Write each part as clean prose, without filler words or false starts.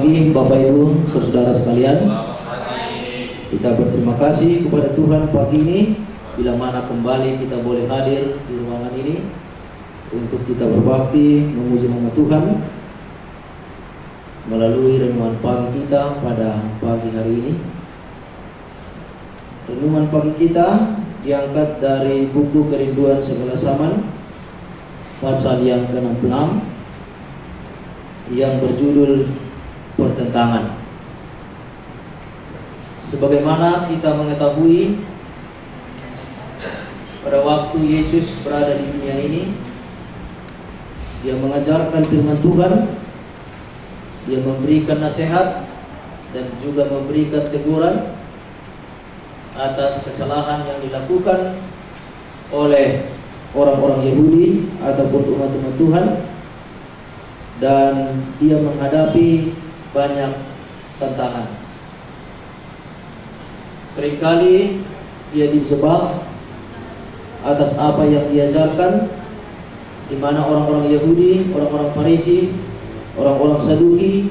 pagi Bapak Ibu, saudara sekalian. Kita berterima kasih kepada Tuhan pagi ini, bila mana kembali kita boleh hadir di ruangan ini untuk kita berbakti memuji nama Tuhan melalui renungan pagi kita pada pagi hari ini. Renungan pagi kita diangkat dari buku Kerinduan Segala Zaman, pasal yang ke-66, yang berjudul Pertentangan. Sebagaimana kita mengetahui, pada waktu Yesus berada di dunia ini, Dia mengajarkan firman Tuhan, Dia memberikan nasihat dan juga memberikan teguran atas kesalahan yang dilakukan oleh orang-orang Yahudi ataupun umat-umat Tuhan. Dan Dia menghadapi banyak tantangan. Seringkali Dia dijebak atas apa yang diajarkan, di mana orang-orang Yahudi, orang-orang Farisi, orang-orang Saduki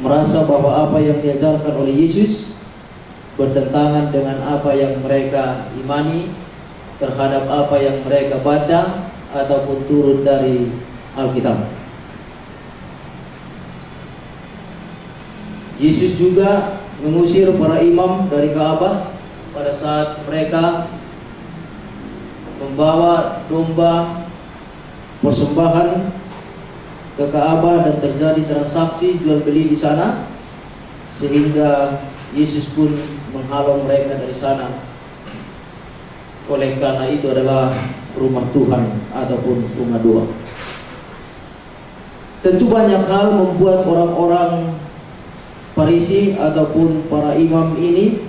merasa bahwa apa yang diajarkan oleh Yesus bertentangan dengan apa yang mereka imani terhadap apa yang mereka baca ataupun turun dari Alkitab. Yesus juga mengusir para imam dari Ka'bah pada saat mereka membawa domba persembahan ke Ka'bah dan terjadi transaksi jual beli di sana, sehingga Yesus pun menghalau mereka dari sana. Oleh karena itu adalah rumah Tuhan ataupun rumah doa. Tentu banyak hal membuat orang-orang Farisi ataupun para imam ini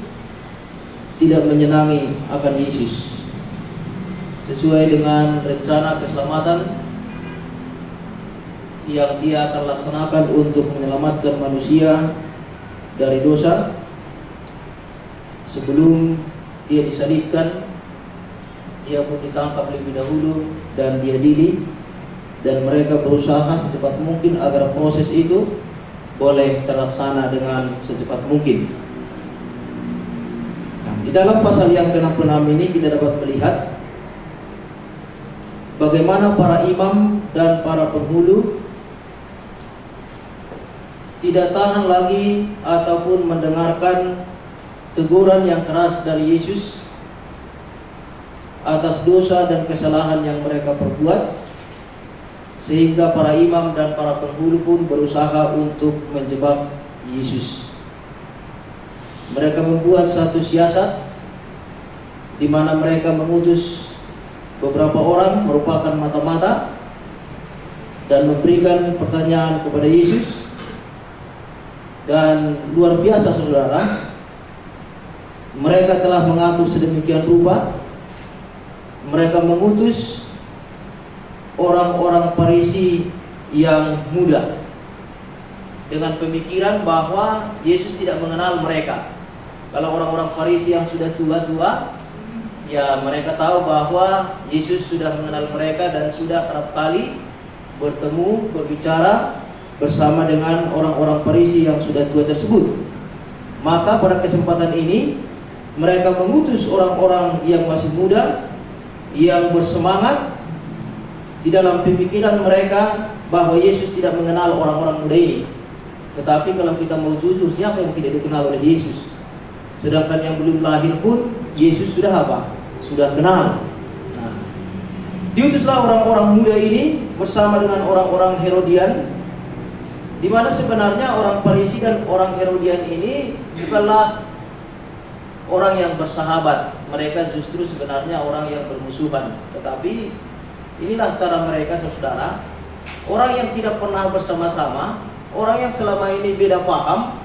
tidak menyenangi akan Yesus. Sesuai dengan rencana keselamatan yang Dia akan laksanakan untuk menyelamatkan manusia dari dosa, sebelum Dia disalibkan, Dia pun ditangkap lebih dahulu dan diadili, dan mereka berusaha secepat mungkin agar proses itu boleh terlaksana dengan secepat mungkin. Nah, di dalam pasal yang ke-66 ini kita dapat melihat bagaimana para imam dan para penghulu tidak tahan lagi ataupun mendengarkan teguran yang keras dari Yesus atas dosa dan kesalahan yang mereka perbuat, sehingga para imam dan para penghulu pun berusaha untuk menjebak Yesus. Mereka membuat satu siasat di mana mereka mengutus beberapa orang merupakan mata-mata dan memberikan pertanyaan kepada Yesus. Dan luar biasa saudara, mereka telah mengatur sedemikian rupa. Mereka mengutus orang-orang Farisi yang muda dengan pemikiran bahwa Yesus tidak mengenal mereka. Kalau orang-orang Farisi yang sudah tua-tua, ya mereka tahu bahwa Yesus sudah mengenal mereka dan sudah kerap kali bertemu, berbicara bersama dengan orang-orang Farisi yang sudah tua tersebut. Maka pada kesempatan ini mereka mengutus orang-orang yang masih muda, yang bersemangat di dalam pemikiran mereka bahwa Yesus tidak mengenal orang-orang muda ini. Tetapi kalau kita mau jujur, siapa yang tidak dikenal oleh Yesus? Sedangkan yang belum lahir pun Yesus sudah apa? Sudah kenal. Nah, diutuslah orang-orang muda ini bersama dengan orang-orang Herodian, di mana sebenarnya orang Farisi dan orang Herodian ini bukanlah orang yang bersahabat. Mereka justru sebenarnya orang yang bermusuhan. Tetapi inilah cara mereka saudara, orang yang tidak pernah bersama-sama, orang yang selama ini beda paham,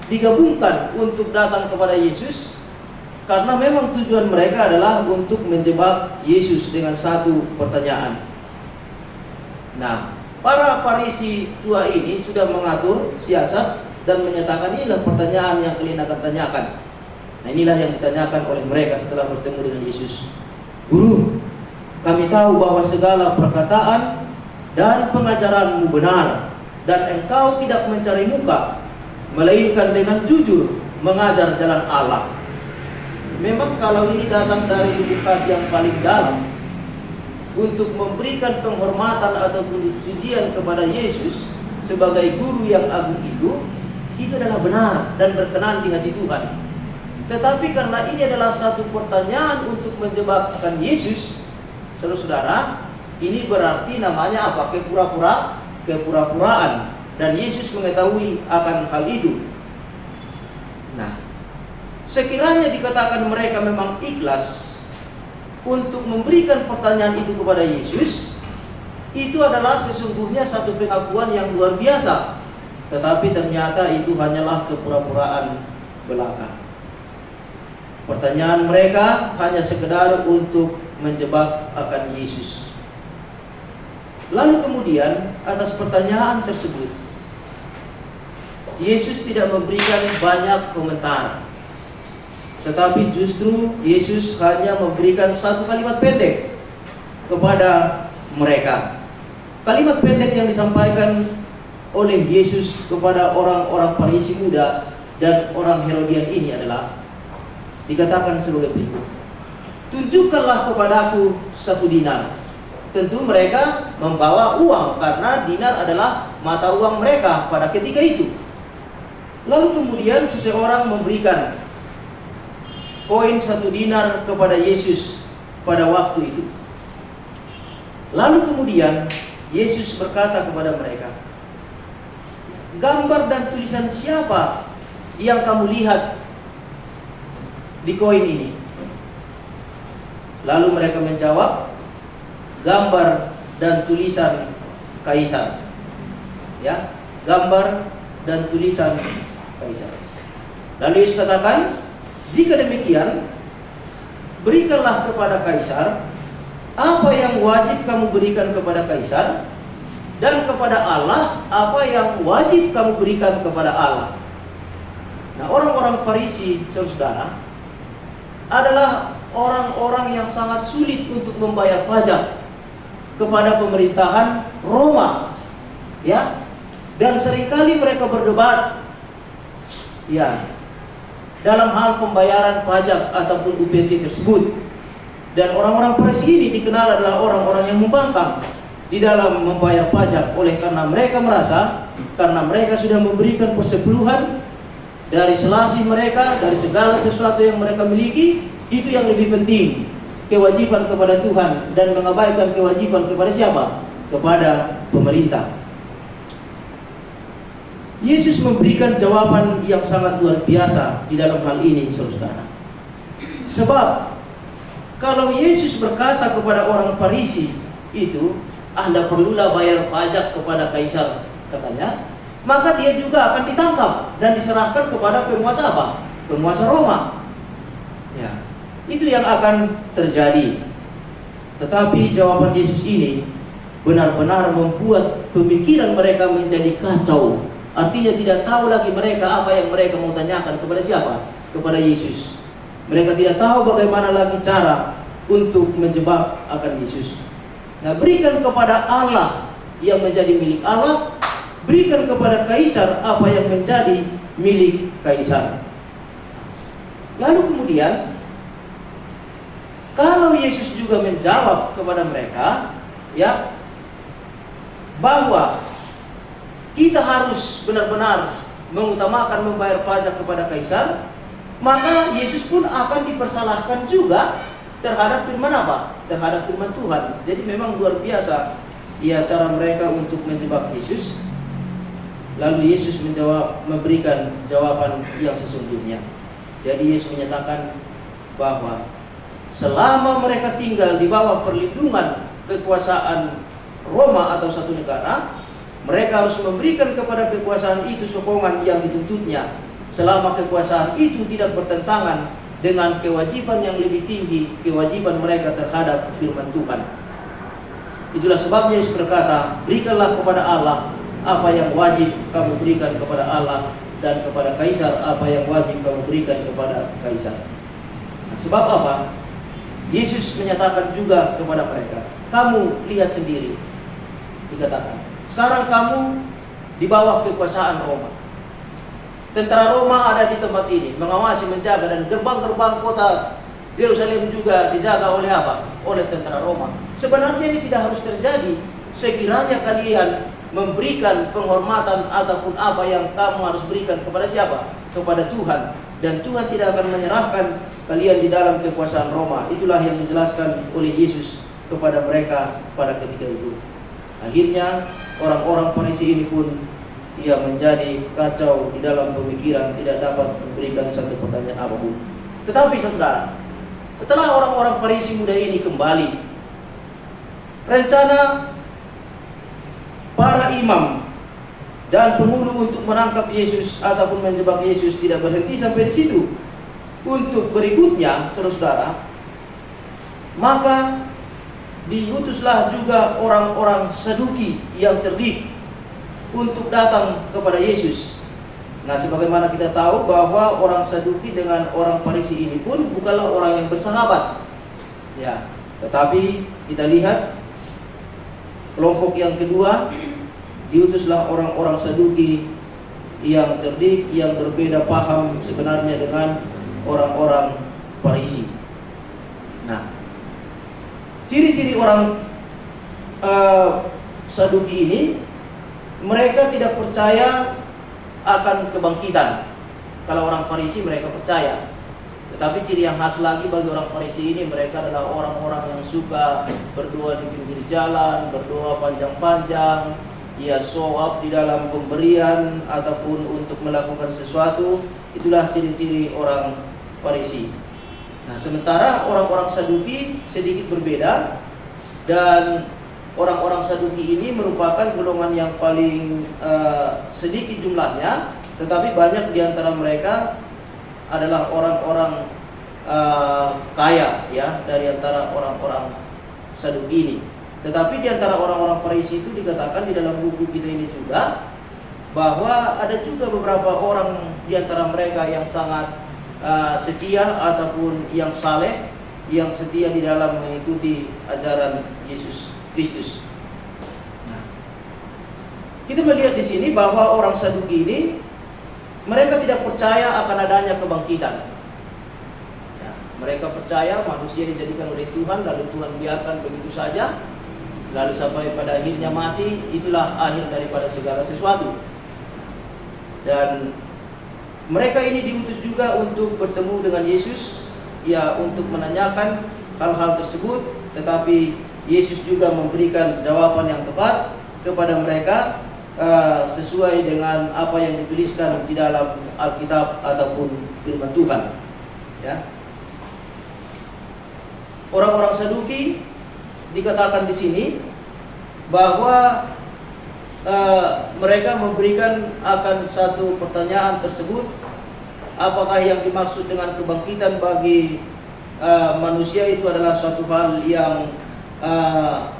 digabungkan untuk datang kepada Yesus, karena memang tujuan mereka adalah untuk menjebak Yesus dengan satu pertanyaan. Nah, para Farisi tua ini sudah mengatur siasat dan menyatakan inilah pertanyaan yang kalian akan tanyakan. Nah, inilah yang ditanyakan oleh mereka setelah bertemu dengan Yesus. Guru, kami tahu bahwa segala perkataan dan pengajaranmu benar, dan engkau tidak mencari muka, melainkan dengan jujur mengajar jalan Allah. Memang kalau ini datang dari lubuk hati yang paling dalam, untuk memberikan penghormatan atau pujian kepada Yesus sebagai guru yang agung itu adalah benar dan berkenan di hati Tuhan. Tetapi karena ini adalah satu pertanyaan untuk menjebak akan Yesus, saudara-saudara, ini berarti namanya apa? Kepura-puraan. Dan Yesus mengetahui akan hal itu. Nah, sekiranya dikatakan mereka memang ikhlas untuk memberikan pertanyaan itu kepada Yesus, itu adalah sesungguhnya satu pengakuan yang luar biasa. Tetapi ternyata itu hanyalah kepura-puraan belaka. Pertanyaan mereka hanya sekedar untuk menjebak akan Yesus. Lalu kemudian atas pertanyaan tersebut, Yesus tidak memberikan banyak komentar, tetapi justru Yesus hanya memberikan satu kalimat pendek kepada mereka. Kalimat pendek yang disampaikan oleh Yesus kepada orang-orang Farisi muda dan orang Herodian ini adalah dikatakan sebagai berikut: tunjukkanlah kepadaku 1 dinar. Tentu mereka membawa uang karena dinar adalah mata uang mereka pada ketika itu. Lalu kemudian seseorang memberikan koin 1 dinar kepada Yesus pada waktu itu. Lalu kemudian Yesus berkata kepada mereka, gambar dan tulisan siapa yang kamu lihat di koin ini? Lalu mereka menjawab, gambar dan tulisan Kaisar. Ya, gambar dan tulisan Kaisar. Lalu Yesus katakan, jika demikian, berikanlah kepada Kaisar apa yang wajib kamu berikan kepada Kaisar, dan kepada Allah apa yang wajib kamu berikan kepada Allah. Nah, orang-orang Farisi, saudara, adalah orang-orang yang sangat sulit untuk membayar pajak kepada pemerintahan Roma, ya. Dan seringkali mereka berdebat, ya, dalam hal pembayaran pajak ataupun UPT tersebut. Dan orang-orang Farisi ini dikenal adalah orang-orang yang membangkang di dalam membayar pajak, oleh karena mereka merasa karena mereka sudah memberikan persepuluhan dari selasi mereka, dari segala sesuatu yang mereka miliki, itu yang lebih penting, kewajiban kepada Tuhan, dan mengabaikan kewajiban kepada siapa? Kepada pemerintah. Yesus memberikan jawaban yang sangat luar biasa di dalam hal ini, saudara. Sebab kalau Yesus berkata kepada orang Farisi itu, Anda perlulah bayar pajak kepada Kaisar, katanya, maka dia juga akan ditangkap dan diserahkan kepada penguasa apa? Penguasa Roma. Ya, itu yang akan terjadi. Tetapi jawaban Yesus ini benar-benar membuat pemikiran mereka menjadi kacau. Artinya tidak tahu lagi mereka apa yang mereka mau tanyakan kepada siapa? Kepada Yesus. Mereka tidak tahu bagaimana lagi cara untuk menjebak akan Yesus. Nah, berikan kepada Allah yang menjadi milik Allah, berikan kepada Kaisar apa yang menjadi milik Kaisar. Lalu kemudian, kalau Yesus juga menjawab kepada mereka, ya, bahwa kita harus benar-benar mengutamakan membayar pajak kepada Kaisar, maka Yesus pun akan dipersalahkan juga terhadap firman apa? Terhadap firman Tuhan. Jadi memang luar biasa ya cara mereka untuk menjebak Yesus. Lalu Yesus memberikan jawaban yang sesungguhnya. Jadi Yesus menyatakan bahwa selama mereka tinggal di bawah perlindungan kekuasaan Roma atau satu negara, mereka harus memberikan kepada kekuasaan itu sokongan yang dituntutnya, selama kekuasaan itu tidak bertentangan dengan kewajiban yang lebih tinggi, kewajiban mereka terhadap firman Tuhan. Itulah sebabnya Yesus berkata, berikanlah kepada Allah apa yang wajib kamu berikan kepada Allah, dan kepada Kaisar apa yang wajib kamu berikan kepada Kaisar. Nah, sebab apa? Yesus menyatakan juga kepada mereka, kamu lihat sendiri, dikatakan, sekarang kamu di bawah kekuasaan Roma. Tentara Roma ada di tempat ini, mengawasi, menjaga, dan gerbang-gerbang kota Yerusalem juga dijaga oleh apa? Oleh tentara Roma. Sebenarnya ini tidak harus terjadi. Sekiranya kalian memberikan penghormatan ataupun apa yang kamu harus berikan kepada siapa? Kepada Tuhan. Dan Tuhan tidak akan menyerahkan kalian di dalam kekuasaan Roma. Itulah yang dijelaskan oleh Yesus kepada mereka pada ketika itu. Akhirnya orang-orang Farisi ini pun ia menjadi kacau di dalam pemikiran, tidak dapat memberikan satu pertanyaan apapun. Tetapi saudara, setelah orang-orang Farisi muda ini kembali, rencana para imam dan penghulu untuk menangkap Yesus ataupun menjebak Yesus tidak berhenti sampai di situ. Untuk berikutnya, saudara, maka diutuslah juga orang-orang Saduki yang cerdik untuk datang kepada Yesus. Nah, sebagaimana kita tahu bahwa orang Saduki dengan orang Farisi ini pun bukanlah orang yang bersahabat. Ya, tetapi kita lihat kelompok yang kedua, diutuslah orang-orang Saduki yang cerdik, yang berbeda paham sebenarnya dengan orang-orang Farisi. Nah, ciri-ciri orang Saduki ini, mereka tidak percaya akan kebangkitan. Kalau orang Farisi mereka percaya. Tetapi ciri yang khas lagi bagi orang Farisi ini, mereka adalah orang-orang yang suka berdoa di pinggir jalan, berdoa panjang-panjang, ya show up di dalam pemberian ataupun untuk melakukan sesuatu. Itulah ciri-ciri orang Farisi. Nah, sementara orang-orang Saduki sedikit berbeda, dan orang-orang Saduki ini merupakan golongan yang paling sedikit jumlahnya, tetapi banyak di antara mereka adalah orang-orang kaya, ya, dari antara orang-orang Saduki ini. Tetapi di antara orang-orang Farisi itu dikatakan di dalam buku kita ini juga bahwa ada juga beberapa orang di antara mereka yang sangat setia ataupun yang saleh, yang setia di dalam mengikuti ajaran Yesus Kristus. Nah, kita melihat di sini bahwa orang Saduki ini mereka tidak percaya akan adanya kebangkitan. Ya, mereka percaya manusia dijadikan oleh Tuhan, lalu Tuhan biarkan begitu saja, lalu sampai pada akhirnya mati. Itulah akhir daripada segala sesuatu. Dan mereka ini diutus juga untuk bertemu dengan Yesus, ya, untuk menanyakan hal-hal tersebut. Tetapi Yesus juga memberikan jawaban yang tepat kepada mereka sesuai dengan apa yang dituliskan di dalam Alkitab ataupun firman Tuhan. Ya. Orang-orang Saduki dikatakan di sini bahwa mereka memberikan akan satu pertanyaan tersebut, apakah yang dimaksud dengan kebangkitan bagi manusia itu adalah suatu hal yang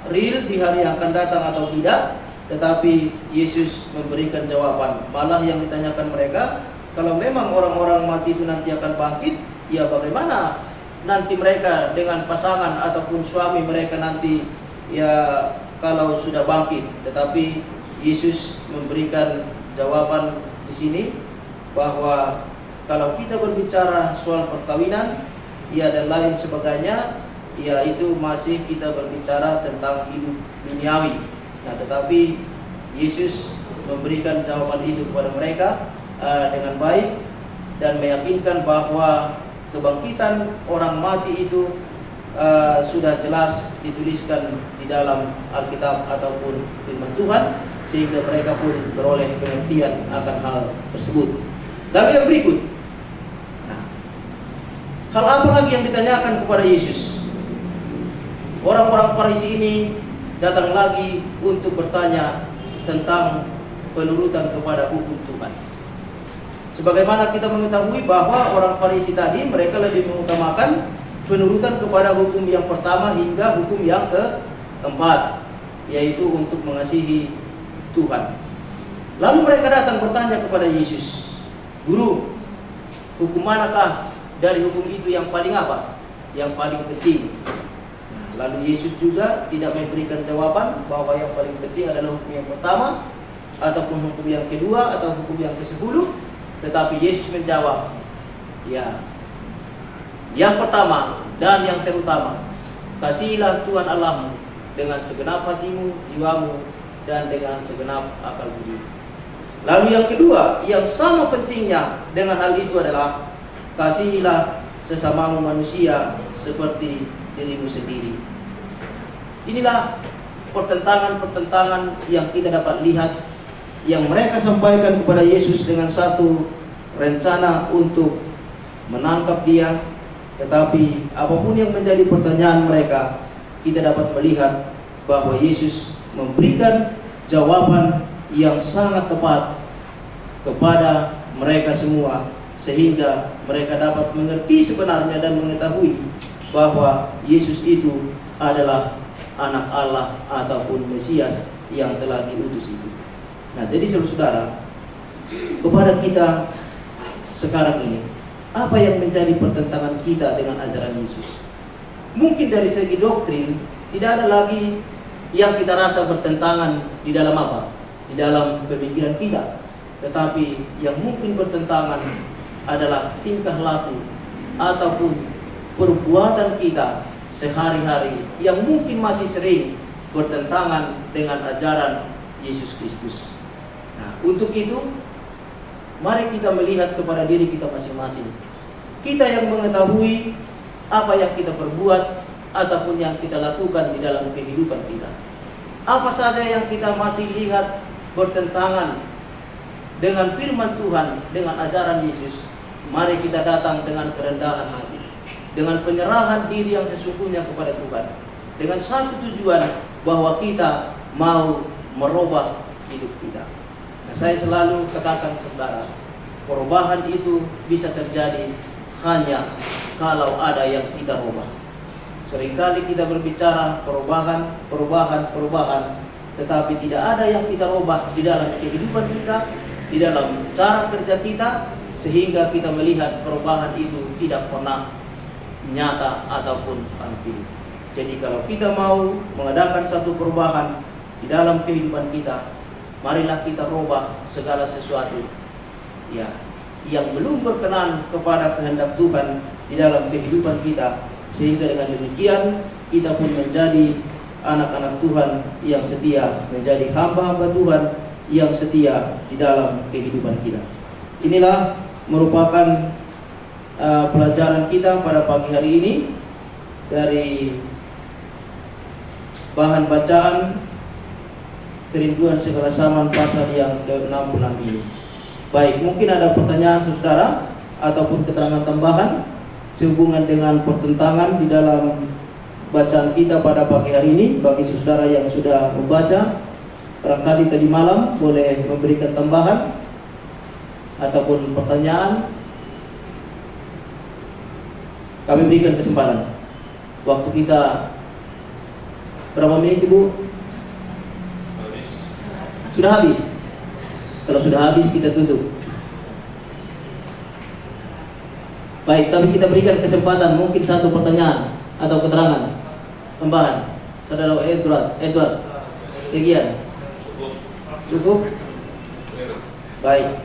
real di hari yang akan datang atau tidak. Tetapi Yesus memberikan jawaban. Malah yang ditanyakan mereka, kalau memang orang-orang mati itu nanti akan bangkit, ya bagaimana nanti mereka dengan pasangan ataupun suami mereka nanti, ya, kalau sudah bangkit. Tetapi Yesus memberikan jawaban di sini bahwa kalau kita berbicara soal perkawinan, ya, dan lain sebagainya, ya, itu masih kita berbicara tentang hidup duniawi. Nah, tetapi Yesus memberikan jawaban itu kepada mereka dengan baik dan meyakinkan bahwa kebangkitan orang mati itu sudah jelas dituliskan di dalam Alkitab ataupun firman Tuhan, sehingga mereka pun beroleh pengertian akan hal tersebut. Lalu yang berikut, nah, hal apa lagi yang ditanyakan kepada Yesus? Orang-orang Farisi ini datang lagi untuk bertanya tentang penurutan kepada hukum Tuhan. Sebagaimana kita mengetahui bahwa orang Farisi tadi mereka lebih mengutamakan penurutan kepada hukum yang pertama hingga hukum yang keempat, yaitu untuk mengasihi Tuhan. Lalu mereka datang bertanya kepada Yesus, "Guru, hukum manakah dari hukum itu yang paling apa? Yang paling penting?" Lalu Yesus juga tidak memberikan jawaban bahwa yang paling penting adalah hukum yang pertama ataupun hukum yang kedua atau hukum yang ke-10. Tetapi Yesus menjawab, ya, yang pertama dan yang terutama, kasihilah Tuhan Allahmu dengan segenap hatimu, jiwamu, dan dengan segenap akal budi. Lalu yang kedua, yang sama pentingnya dengan hal itu adalah kasihilah sesamamu manusia seperti dirimu sendiri. Inilah pertentangan-pertentangan yang kita dapat lihat, yang mereka sampaikan kepada Yesus dengan satu rencana untuk menangkap dia. Tetapi apapun yang menjadi pertanyaan mereka, kita dapat melihat bahwa Yesus memberikan jawaban yang sangat tepat kepada mereka semua, sehingga mereka dapat mengerti sebenarnya dan mengetahui bahwa Yesus itu adalah anak Allah ataupun Mesias yang telah diutus itu. Nah, jadi saudara, kepada kita sekarang ini, apa yang menjadi pertentangan kita dengan ajaran Yesus? Mungkin dari segi doktrin tidak ada lagi yang kita rasa bertentangan di dalam apa? Di dalam pemikiran kita. Tetapi yang mungkin bertentangan adalah tingkah laku ataupun perbuatan kita sehari-hari yang mungkin masih sering bertentangan dengan ajaran Yesus Kristus. Nah, untuk itu mari kita melihat kepada diri kita masing-masing. Kita yang mengetahui apa yang kita perbuat ataupun yang kita lakukan di dalam kehidupan kita. Apa saja yang kita masih lihat bertentangan dengan firman Tuhan, dengan ajaran Yesus, mari kita datang dengan kerendahan hati, dengan penyerahan diri yang sesungguhnya kepada Tuhan, dengan satu tujuan bahwa kita mau merubah hidup kita. Nah, saya selalu katakan saudara, perubahan itu bisa terjadi hanya kalau ada yang kita rubah. Seringkali kita berbicara perubahan, tetapi tidak ada yang kita rubah di dalam kehidupan kita, di dalam cara kerja kita, sehingga kita melihat perubahan itu tidak pernah nyata ataupun tampil. Jadi kalau kita mau mengadakan satu perubahan di dalam kehidupan kita, marilah kita rubah segala sesuatu ya yang belum berkenan kepada kehendak Tuhan di dalam kehidupan kita, sehingga dengan demikian kita pun menjadi anak-anak Tuhan yang setia, menjadi hamba-hamba Tuhan yang setia di dalam kehidupan kita. Inilah merupakan pelajaran kita pada pagi hari ini dari bahan bacaan Kerinduan Segala Zaman pasal yang ke-66 ini. Baik, mungkin ada pertanyaan saudara ataupun keterangan tambahan sehubungan dengan pertentangan di dalam bacaan kita pada pagi hari ini. Bagi saudara yang sudah membaca barangkali tadi malam, boleh memberikan tambahan ataupun pertanyaan. Kami berikan kesempatan. Waktu kita berapa menit, Ibu? Sudah habis? Kalau sudah habis kita tutup. Baik, tapi kita berikan kesempatan, mungkin satu pertanyaan atau keterangan tambahan. Saudara Edward, Legian. Cukup? Baik.